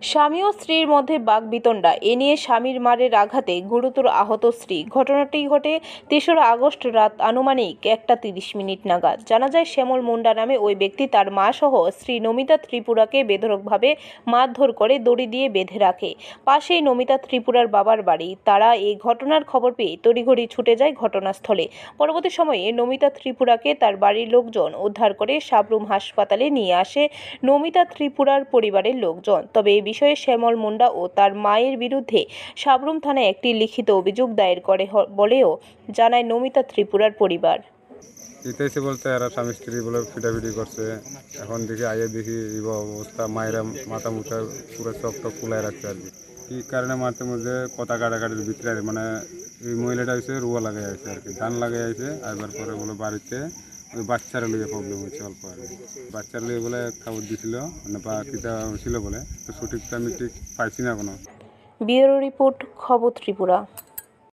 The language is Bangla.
স্বামী ও স্ত্রীর মধ্যে বাকবিতণ্ডা, এ নিয়ে স্বামীর মারের আঘাতে গুরুতর আহত স্ত্রী। ঘটনাটি ঘটে ৩রা আগস্ট রাত আনুমানিক ১টা ৩০ নাগাদ। জানা যায়, শ্যামল মুন্ডা নামে ওই ব্যক্তি তার মা সহ স্ত্রী নমিতা ত্রিপুরাকে বেধড়কভাবে মারধর করে দড়ি দিয়ে বেঁধে রাখে। পাশেই নমিতা ত্রিপুরার বাবার বাড়ি। তারা এই ঘটনার খবর পেয়ে তড়িঘড়ি ছুটে যায় ঘটনাস্থলে। পরবর্তী সময়ে নমিতা ত্রিপুরাকে তার বাড়ির লোকজন উদ্ধার করে সাবরুম হাসপাতালে নিয়ে আসে নমিতা ত্রিপুরার পরিবারের লোকজন। তবে এই বিষয়ে শ্যামল মুন্ডা ও তার মায়ের বিরুদ্ধে সাবরুম থানায় একটি লিখিত অভিযোগ দায়ের করে বলেও জানায় নমিতা ত্রিপুরার পরিবার। এসে বলতে এরা স্বামী স্ত্রী বলে পিটাপিটি করছে। এখন দেখি আগে দেখি এই অবস্থা, মায়েরা মাথা মুথা পুরো সব টপ ফুলাই রাখছে আর কি। কী কারণে মারতে মধ্যে কথা কাটাকাটির ভিতরে মানে এই মহিলাটা হয়েছে রুয়া লাগাই আছে আর কি, ধান লাগাই আছে। আইবার পরে বলে বাড়িতে ওই বাচ্চারা লিয়ে প্রবলেম হচ্ছে অল্প আর কি। বাচ্চার লিয়ে বলে খবর দিছিল মানে বা কিতা ছিল বলে, তো সঠিকটা আমি ঠিক পাইছি না এখনো। ব্যুরো রিপোর্ট, খবর ত্রিপুরা।